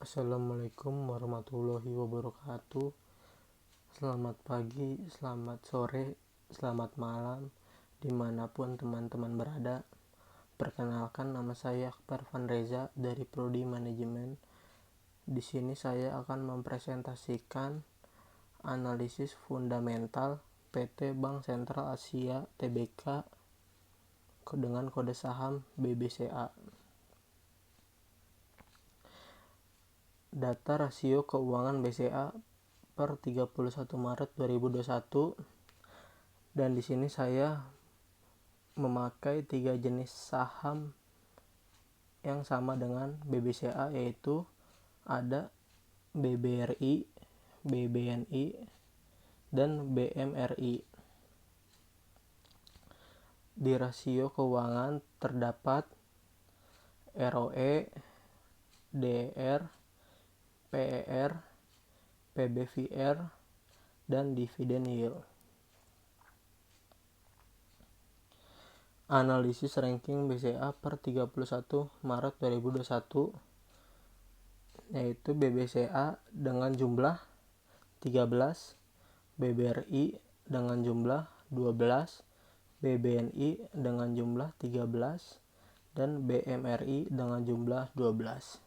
Assalamualaikum warahmatullahi wabarakatuh. Selamat pagi, selamat sore, selamat malam, dimanapun teman-teman berada. Perkenalkan, nama saya Akbar Vanreza dari Prodi Manajemen. Di sini saya akan mempresentasikan analisis fundamental PT Bank Sentral Asia Tbk dengan kode saham BBCA. Data rasio keuangan BCA per 31 Maret 2021, dan di sini saya memakai 3 jenis saham yang sama dengan BBCA, yaitu ada BBRI, BBNI, dan BMRI. Di rasio keuangan terdapat ROE, DR, PER, PBVR, dan dividen yield. Analisis ranking BCA per 31 Maret 2021, yaitu BBCA dengan jumlah 13, BBRI dengan jumlah 12, BBNI dengan jumlah 13, dan BMRI dengan jumlah 12.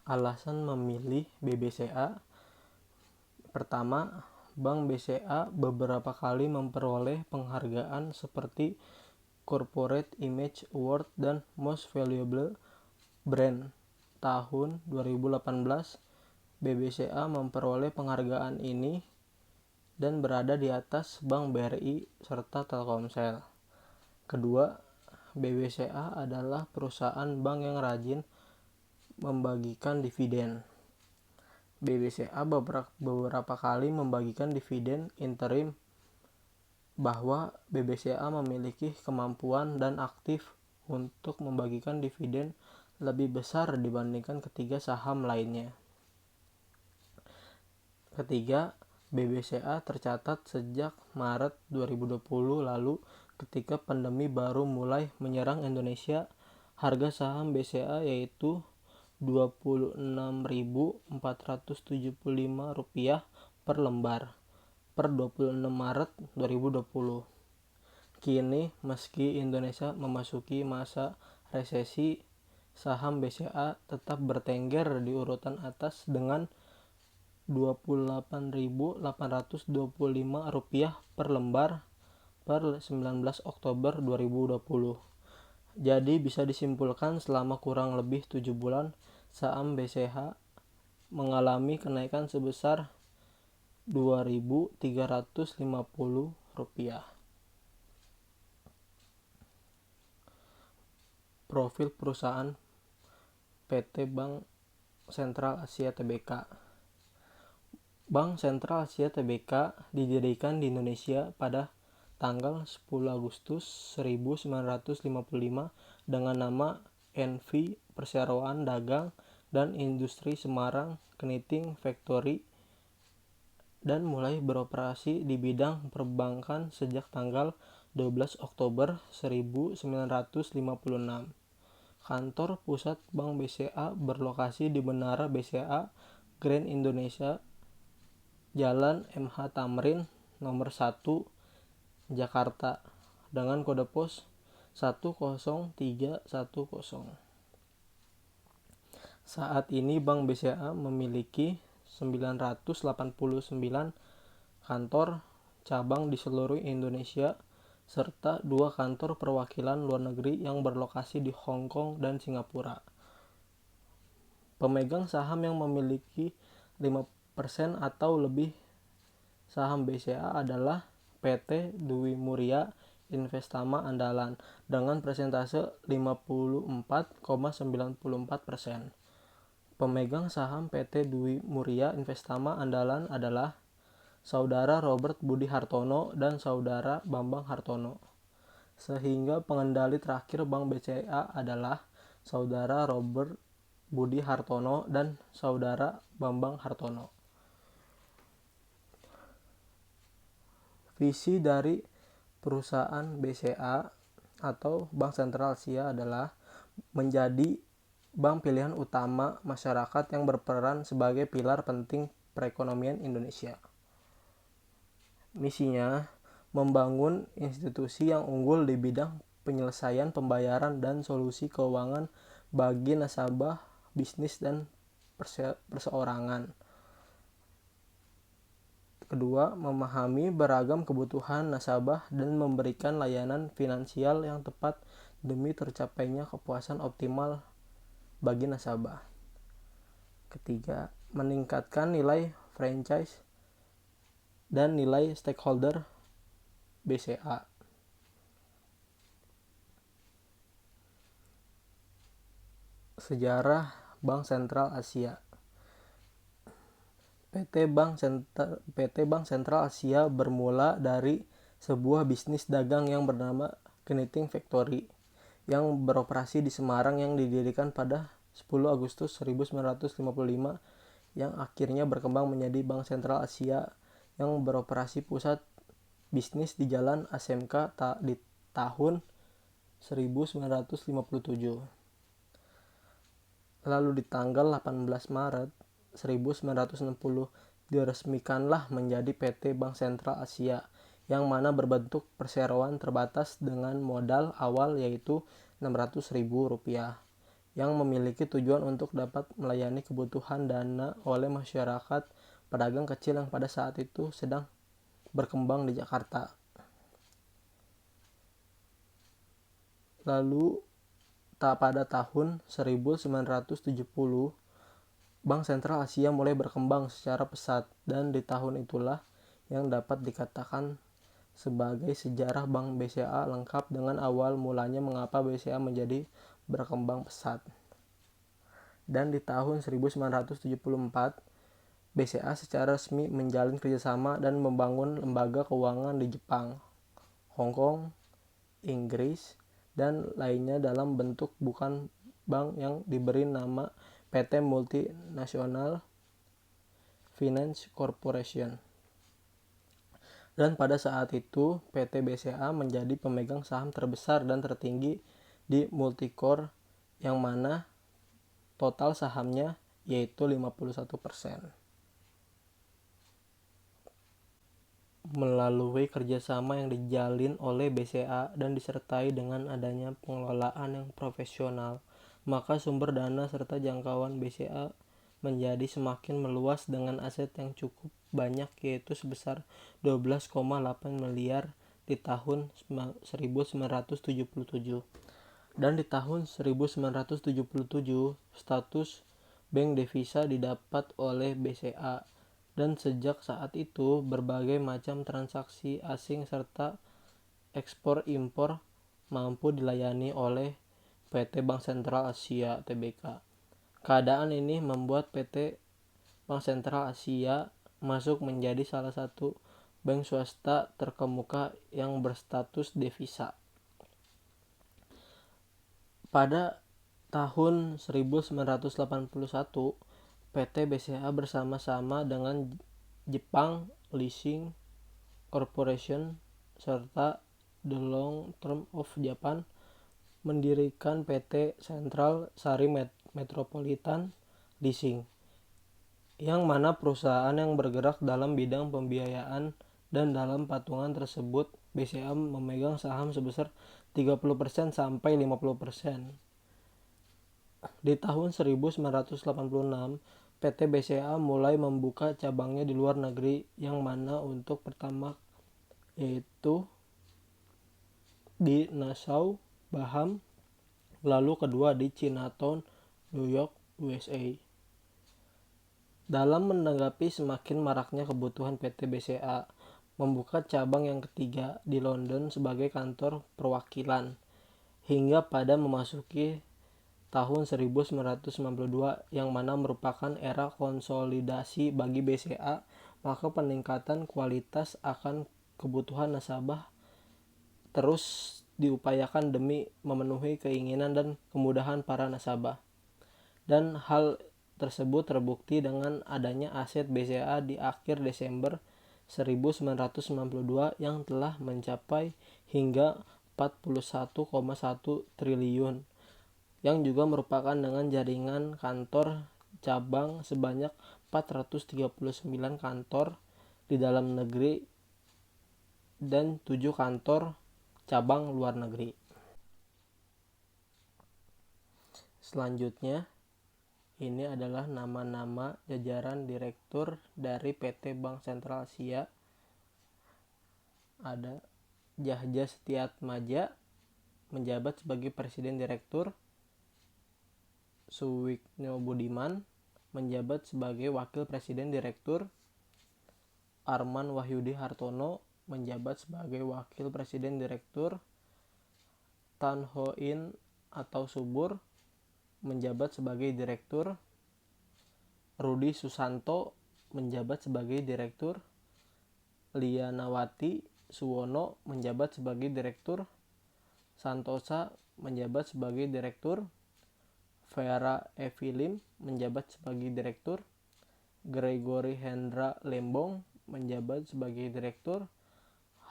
Alasan memilih BBCA: pertama, Bank BCA beberapa kali memperoleh penghargaan seperti Corporate Image Award dan Most Valuable Brand. Tahun 2018, BBCA memperoleh penghargaan ini dan berada di atas Bank BRI serta Telkomsel. Kedua, BBCA adalah perusahaan bank yang rajin membagikan dividen. BBCA beberapa kali membagikan dividen interim, bahwa BBCA memiliki kemampuan dan aktif untuk membagikan dividen lebih besar dibandingkan ketiga saham lainnya. Ketiga, BBCA tercatat sejak Maret 2020 lalu, ketika pandemi baru mulai menyerang Indonesia. Harga saham BCA yaitu Rp26.475 per lembar per 26 Maret 2020. Kini, meski Indonesia memasuki masa resesi, saham BCA tetap bertengger di urutan atas dengan Rp28.825 per lembar per 19 Oktober 2020. Jadi bisa disimpulkan selama kurang lebih 7 bulan, saham BCA mengalami kenaikan sebesar Rp2.350. Profil perusahaan PT Bank Sentral Asia Tbk. Bank Sentral Asia Tbk didirikan di Indonesia pada tanggal 10 Agustus 1955 dengan nama NV Perseroan Dagang dan Industri Semarang Knitting Factory, dan mulai beroperasi di bidang perbankan sejak tanggal 12 Oktober 1956. Kantor pusat Bank BCA berlokasi di Menara BCA Grand Indonesia, Jalan MH Tamrin nomor 1, Jakarta, dengan kode pos 10310. Saat ini Bank BCA memiliki 989 kantor cabang di seluruh Indonesia serta 2 kantor perwakilan luar negeri yang berlokasi di Hong Kong dan Singapura. Pemegang saham yang memiliki 5% atau lebih saham BCA adalah PT Dwi Muria Investama Andalan dengan persentase 54,94%. Pemegang saham PT Dwi Muria Investama Andalan adalah Saudara Robert Budi Hartono dan Saudara Bambang Hartono, sehingga pengendali terakhir Bank BCA adalah Saudara Robert Budi Hartono dan Saudara Bambang Hartono. Visi dari perusahaan BCA atau Bank Sentral Asia adalah menjadi bank pilihan utama masyarakat yang berperan sebagai pilar penting perekonomian Indonesia. Misinya membangun institusi yang unggul di bidang penyelesaian pembayaran dan solusi keuangan bagi nasabah, bisnis, dan perseorangan. Kedua, memahami beragam kebutuhan nasabah dan memberikan layanan finansial yang tepat demi tercapainya kepuasan optimal bagi nasabah. Ketiga, meningkatkan nilai franchise dan nilai stakeholder BCA. Sejarah Bank Sentral Asia. PT Bank Sentral Asia bermula dari sebuah bisnis dagang yang bernama Knitting Factory yang beroperasi di Semarang yang didirikan pada 10 Agustus 1955 yang akhirnya berkembang menjadi Bank Sentral Asia yang beroperasi pusat bisnis di Jalan ASMK di tahun 1957. Lalu di tanggal 18 Maret 1960 diresmikanlah menjadi PT Bank Sentral Asia yang mana berbentuk perseroan terbatas dengan modal awal yaitu Rp600.000 yang memiliki tujuan untuk dapat melayani kebutuhan dana oleh masyarakat pedagang kecil yang pada saat itu sedang berkembang di Jakarta. Lalu pada tahun 1970 Bank Sentral Asia mulai berkembang secara pesat dan di tahun itulah yang dapat dikatakan sebagai sejarah Bank BCA lengkap dengan awal mulanya mengapa BCA menjadi berkembang pesat. Dan di tahun 1974 BCA secara resmi menjalin kerjasama dan membangun lembaga keuangan di Jepang, Hong Kong, Inggris, dan lainnya dalam bentuk bukan bank yang diberi nama PT Multinational Finance Corporation. Dan pada saat itu PT BCA menjadi pemegang saham terbesar dan tertinggi di Multicore yang mana total sahamnya yaitu 51%. Melalui kerjasama yang dijalin oleh BCA dan disertai dengan adanya pengelolaan yang profesional, maka sumber dana serta jangkauan BCA menjadi semakin meluas dengan aset yang cukup banyak yaitu sebesar 12,8 miliar di tahun 1977. Dan di tahun 1977 status bank devisa didapat oleh BCA. Dan sejak saat itu, berbagai macam transaksi asing serta ekspor-impor mampu dilayani oleh PT Bank Sentral Asia (TBK). Keadaan ini membuat PT Bank Sentral Asia masuk menjadi salah satu bank swasta terkemuka yang berstatus devisa. Pada tahun 1981, PT BCA bersama-sama dengan Japan Leasing Corporation serta The Long Term of Japan mendirikan PT Central Sari Metropolitan Leasing, yang mana perusahaan yang bergerak dalam bidang pembiayaan, dan dalam patungan tersebut BCA memegang saham sebesar 30% sampai 50%. Di tahun 1986, PT BCA mulai membuka cabangnya di luar negeri yang mana untuk pertama yaitu di Nassau, Baham, lalu kedua di Chinatown, New York, USA. Dalam menanggapi semakin maraknya kebutuhan PT BCA membuka cabang yang ketiga di London sebagai kantor perwakilan hingga pada memasuki tahun 1992 yang mana merupakan era konsolidasi bagi BCA, maka peningkatan kualitas akan kebutuhan nasabah terus diupayakan demi memenuhi keinginan dan kemudahan para nasabah. Dan hal tersebut terbukti dengan adanya aset BCA di akhir Desember 1992 yang telah mencapai hingga 41,1 triliun, yang juga merupakan dengan jaringan kantor cabang sebanyak 439 kantor di dalam negeri dan 7 kantor cabang luar negeri. Selanjutnya, ini adalah nama-nama jajaran direktur dari PT Bank Sentral Asia. Ada Jahja Setiatmaja menjabat sebagai Presiden Direktur, Suwikno Budiman menjabat sebagai Wakil Presiden Direktur, Arman Wahyudi Hartono menjabat sebagai Wakil Presiden Direktur, Tan Ho In atau Subur menjabat sebagai Direktur, Rudi Susanto menjabat sebagai Direktur, Lianawati Suwono menjabat sebagai Direktur, Santosa menjabat sebagai Direktur, Vera Evilim menjabat sebagai Direktur, Gregory Hendra Lembong menjabat sebagai Direktur,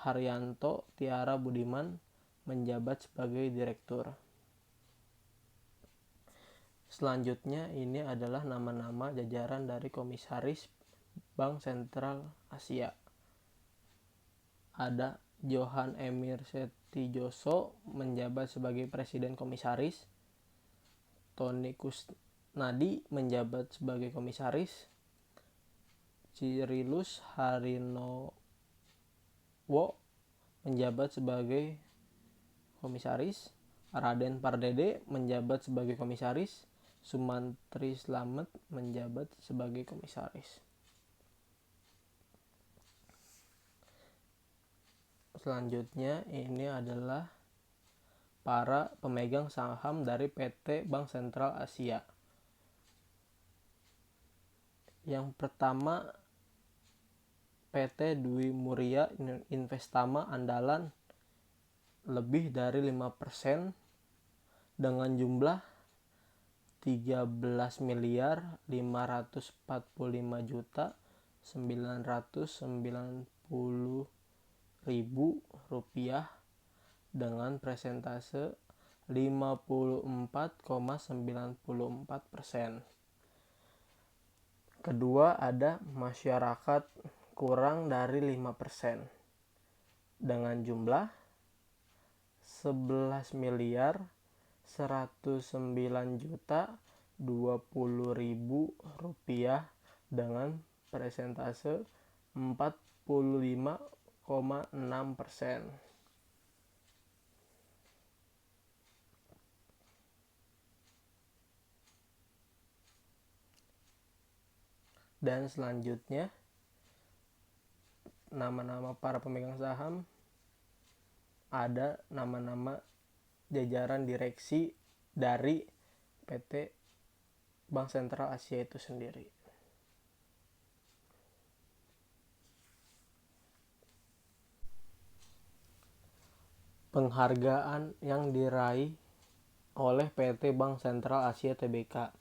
Haryanto Tiara Budiman menjabat sebagai Direktur. Selanjutnya ini adalah nama-nama jajaran dari Komisaris Bank Sentral Asia. Ada Johan Emir Setijoso menjabat sebagai Presiden Komisaris, Tony Kusnadi menjabat sebagai Komisaris, Cyrillus Harinowo menjabat sebagai Komisaris, Raden Pardede menjabat sebagai Komisaris, Sumantri Slamet menjabat sebagai Komisaris. Selanjutnya ini adalah para pemegang saham dari PT Bank Sentral Asia. Yang pertama, PT Dwi Muria Investama Andalan lebih dari 5% dengan jumlah 13.545.990.000 rupiah dengan persentase 54,94%. Kedua, ada masyarakat kurang dari 5% dengan jumlah 11.109.020.000 rupiah dengan persentase 45,6%. Dan selanjutnya, nama-nama para pemegang saham, ada nama-nama jajaran direksi dari PT Bank Sentral Asia itu sendiri. Penghargaan yang diraih oleh PT Bank Sentral Asia Tbk.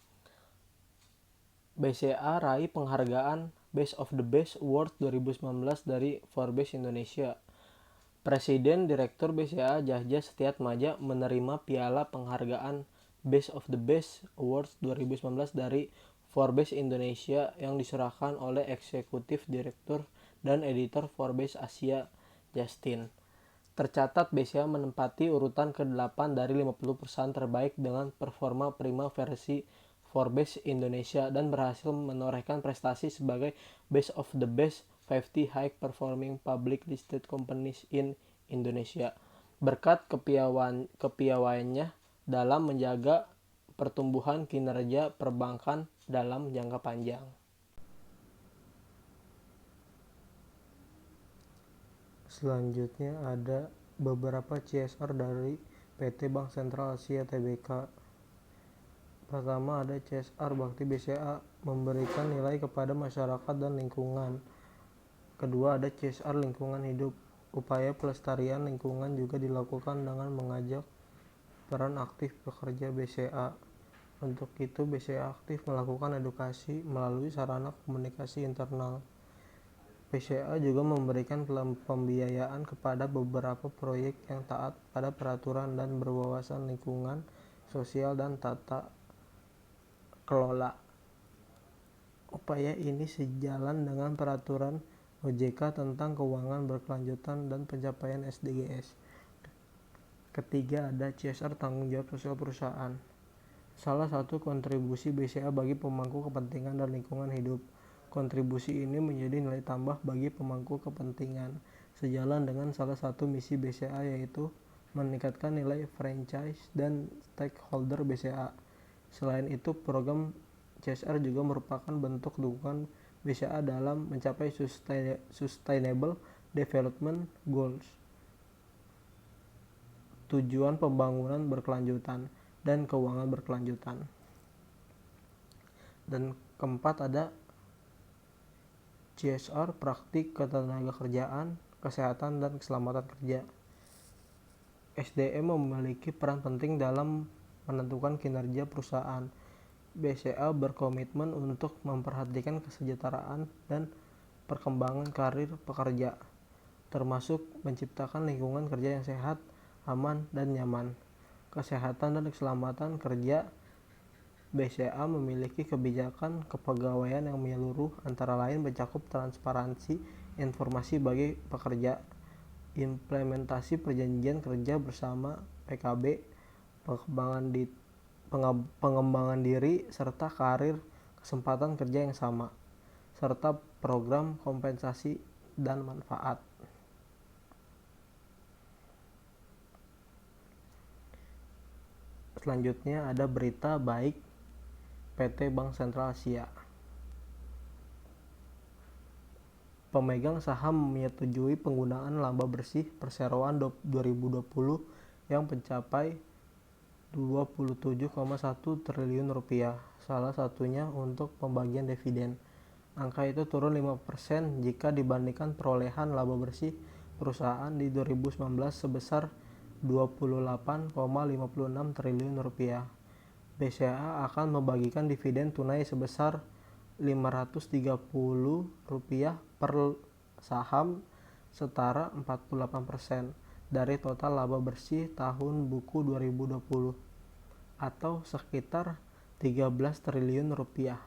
BCA raih penghargaan Best of the Best Award 2019 dari Forbes Indonesia. Presiden Direktur BCA Jahja Setiatmaja menerima piala penghargaan Best of the Best Awards 2019 dari Forbes Indonesia yang diserahkan oleh Eksekutif Direktur dan Editor Forbes Asia Justin. Tercatat BCA menempati urutan ke-8 dari 50 perusahaan terbaik dengan performa prima versi Forbes Indonesia dan berhasil menorehkan prestasi sebagai Best of the Best 50 High Performing Public Listed Companies in Indonesia berkat kepiawaiannya dalam menjaga pertumbuhan kinerja perbankan dalam jangka panjang. Selanjutnya ada beberapa CSR dari PT Bank Sentral Asia Tbk. Pertama, ada CSR Bakti BCA memberikan nilai kepada masyarakat dan lingkungan. Kedua, ada CSR lingkungan hidup. Upaya pelestarian lingkungan juga dilakukan dengan mengajak peran aktif pekerja BCA. Untuk itu, BCA aktif melakukan edukasi melalui sarana komunikasi internal. BCA juga memberikan pembiayaan kepada beberapa proyek yang taat pada peraturan dan berwawasan lingkungan, sosial, dan tata kelola. Upaya ini sejalan dengan peraturan OJK tentang keuangan berkelanjutan dan pencapaian SDGs. Ketiga, ada CSR, tanggung jawab sosial perusahaan. Salah satu kontribusi BCA bagi pemangku kepentingan dan lingkungan hidup. Kontribusi ini menjadi nilai tambah bagi pemangku kepentingan, sejalan dengan salah satu misi BCA, yaitu meningkatkan nilai franchise dan stakeholder BCA. Selain itu, program CSR juga merupakan bentuk dukungan BCA dalam mencapai Sustainable Development Goals, tujuan pembangunan berkelanjutan, dan keuangan berkelanjutan. Dan keempat, ada CSR, praktik ketenagakerjaan, kesehatan, dan keselamatan kerja. SDM memiliki peran penting dalam menentukan kinerja perusahaan. BCA berkomitmen untuk memperhatikan kesejahteraan dan perkembangan karir pekerja, termasuk menciptakan lingkungan kerja yang sehat, aman, dan nyaman. Kesehatan dan keselamatan kerja. BCA memiliki kebijakan kepegawaian yang menyeluruh, antara lain mencakup transparansi informasi bagi pekerja, implementasi perjanjian kerja bersama PKB, pengembangan diri serta karir, kesempatan kerja yang sama, serta program kompensasi dan manfaat. Selanjutnya ada berita baik PT Bank Sentral Asia. Pemegang saham menyetujui penggunaan laba bersih perseroan 2020 yang mencapai 27,1 triliun rupiah, salah satunya untuk pembagian dividen. Angka itu turun 5% jika dibandingkan perolehan laba bersih perusahaan di 2019 sebesar 28,56 triliun rupiah. BCA akan membagikan dividen tunai sebesar Rp530 per saham, setara 48% dari total laba bersih tahun buku 2020, atau sekitar 13 triliun rupiah.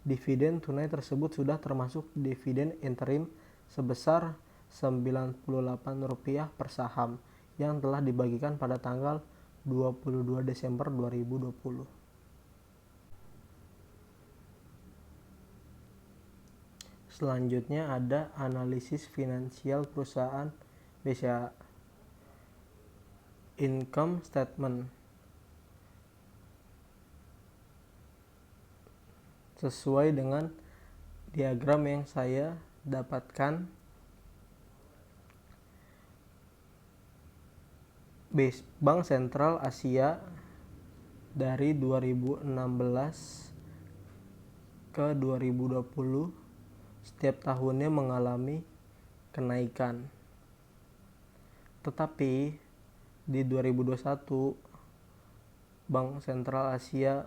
Dividen tunai tersebut sudah termasuk dividen interim sebesar Rp98 per saham yang telah dibagikan pada tanggal 22 Desember 2020. Selanjutnya ada analisis finansial perusahaan BCA. Income statement. Sesuai dengan diagram yang saya dapatkan, Bank Sentral Asia dari 2016 ke 2020 setiap tahunnya mengalami kenaikan. Tetapi di 2021 Bank Sentral Asia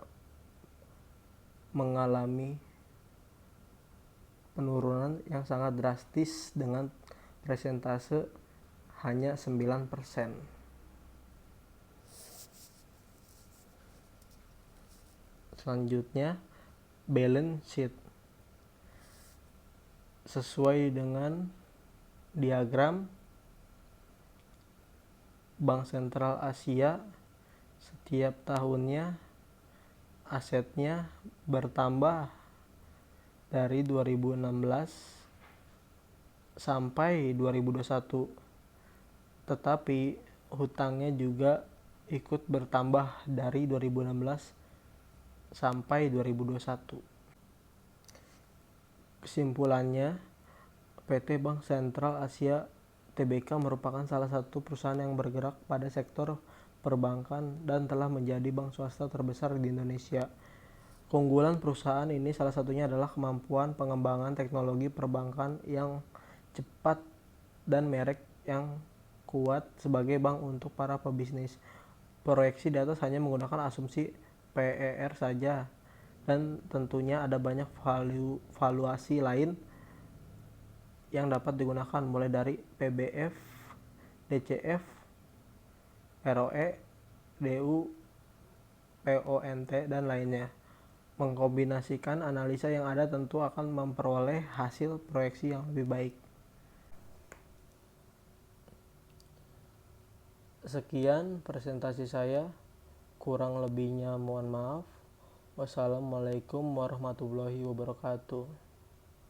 mengalami penurunan yang sangat drastis dengan persentase hanya 9%. Selanjutnya, balance sheet. Sesuai dengan diagram, Bank Sentral Asia setiap tahunnya asetnya bertambah dari 2016 sampai 2021, tetapi hutangnya juga ikut bertambah dari 2016 sampai 2021. Kesimpulannya, PT Bank Sentral Asia Tbk merupakan salah satu perusahaan yang bergerak pada sektor perbankan dan telah menjadi bank swasta terbesar di Indonesia. Keunggulan perusahaan ini salah satunya adalah kemampuan pengembangan teknologi perbankan yang cepat dan merek yang kuat sebagai bank untuk para pebisnis. Proyeksi di atas hanya menggunakan asumsi PER saja, dan tentunya ada banyak valuasi lain yang dapat digunakan mulai dari PBF, DCF, ROE, DU, PONT, dan lainnya. Mengkombinasikan analisa yang ada tentu akan memperoleh hasil proyeksi yang lebih baik. Sekian presentasi saya, kurang lebihnya mohon maaf. Wassalamualaikum warahmatullahi wabarakatuh.